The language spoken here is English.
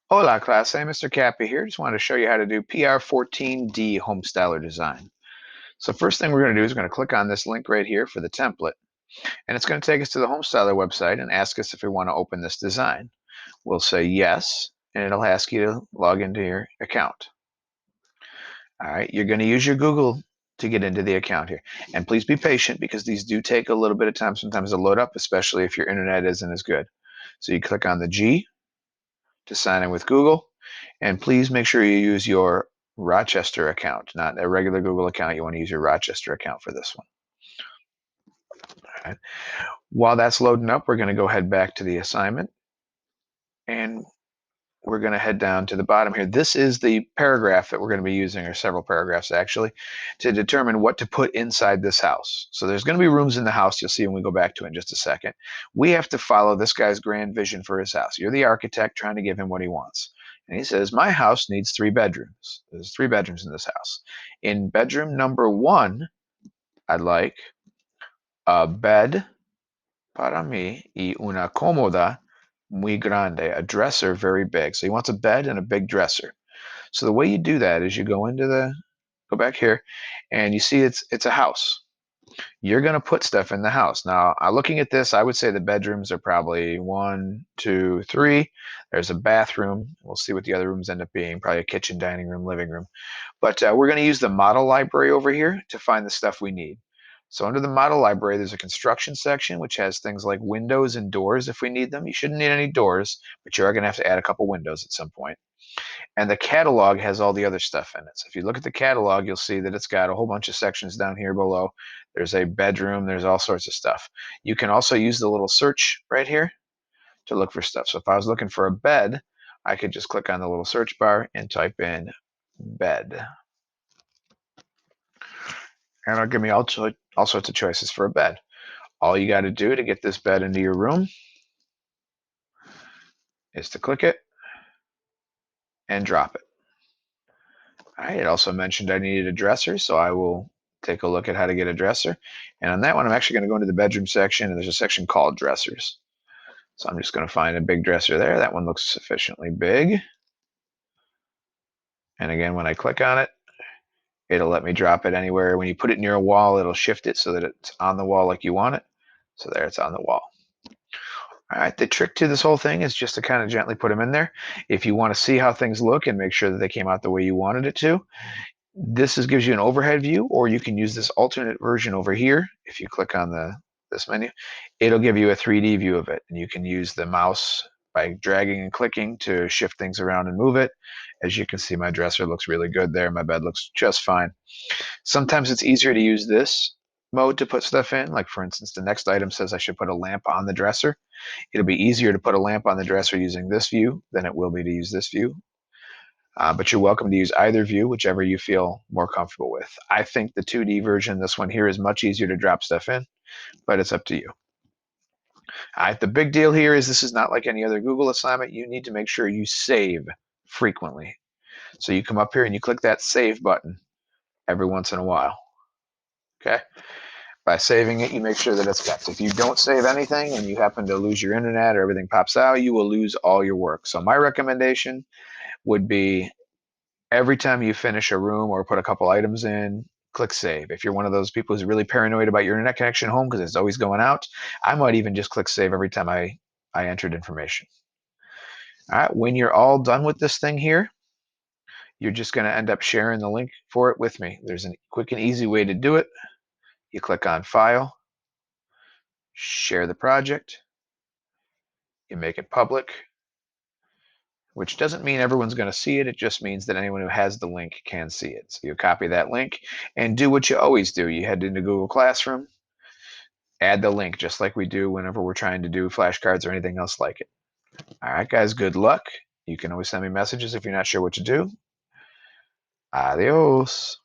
Hola, clase. Mr. Cappy here. Just wanted to show you how to do PR14D Homestyler design. So first thing we're going to do is we're going to click on this link right here for the template. And it's going to take us to the Homestyler website and ask us if we want to open this design. We'll say yes, and it'll ask you to log into your account. All right, you're going to use your Google to get into the account here. And please be patient because these do take a little bit of time sometimes to load up, especially if your internet isn't as good. So you click on the G to sign in with Google. And please make sure you use your Rochester account, not a regular Google account. You want to use your Rochester account for this one. All right. While that's loading up, we're going to go head back to the assignment and we're going to head down to the bottom here. This is the paragraph that we're going to be using, or several paragraphs actually, to determine what to put inside this house. So there's going to be rooms in the house. You'll see when we go back to it in just a second. We have to follow this guy's grand vision for his house. You're the architect trying to give him what he wants. And he says, my house needs 3 bedrooms. There's 3 bedrooms in this house. In bedroom number 1, I'd like a bed para mí y una cómoda muy grande, a dresser very big. So he wants a bed and a big dresser. So the way you do that is you go back here, and you see it's a house. You're going to put stuff in the house. Now, looking at this, I would say the bedrooms are probably 1, 2, 3. There's a bathroom. We'll see what the other rooms end up being, probably a kitchen, dining room, living room. But we're going to use the model library over here to find the stuff we need. So under the model library, there's a construction section, which has things like windows and doors if we need them. You shouldn't need any doors, but you are going to have to add a couple windows at some point. And the catalog has all the other stuff in it. So if you look at the catalog, you'll see that it's got a whole bunch of sections down here below. There's a bedroom, there's all sorts of stuff. You can also use the little search right here to look for stuff. So if I was looking for a bed, I could just click on the little search bar and type in bed. And it'll give me all sorts of choices for a bed. All you got to do to get this bed into your room is to click it and drop it. All right, it also mentioned I needed a dresser, so I will take a look at how to get a dresser. And on that one, I'm actually going to go into the bedroom section, and there's a section called dressers. So I'm just going to find a big dresser there. That one looks sufficiently big. And again, when I click on it, it'll let me drop it anywhere. When you put it near a wall, it'll shift it so that it's on the wall like you want it. So there, it's on the wall. All right, the trick to this whole thing is just to kind of gently put them in there. If you want to see how things look and make sure that they came out the way you wanted it to, gives you an overhead view, or you can use this alternate version over here. If you click on this menu, it'll give you a 3D view of it, and you can use the mouse by dragging and clicking to shift things around and move it. As you can see, my dresser looks really good there. My bed looks just fine. Sometimes it's easier to use this mode to put stuff in. Like for instance, the next item says I should put a lamp on the dresser. It'll be easier to put a lamp on the dresser using this view than it will be to use this view. But you're welcome to use either view, whichever you feel more comfortable with. I think the 2D version, this one here, is much easier to drop stuff in, but it's up to you. The big deal here is this is not like any other Google assignment. You need to make sure you save frequently. So you come up here and you click that save button every once in a while. Okay? By saving it, you make sure that it's kept. If you don't save anything and you happen to lose your internet or everything pops out, you will lose all your work. So my recommendation would be every time you finish a room or put a couple items in, click save. If you're one of those people who's really paranoid about your internet connection home because it's always going out, I might even just click save every time I entered information. All right, when you're all done with this thing here, you're just going to end up sharing the link for it with me. There's a quick and easy way to do it. You click on File, Share the Project, you make it public, which doesn't mean everyone's going to see it. It just means that anyone who has the link can see it. So you copy that link and do what you always do. You head into Google Classroom, add the link just like we do whenever we're trying to do flashcards or anything else like it. All right, guys, good luck. You can always send me messages if you're not sure what to do. Adios.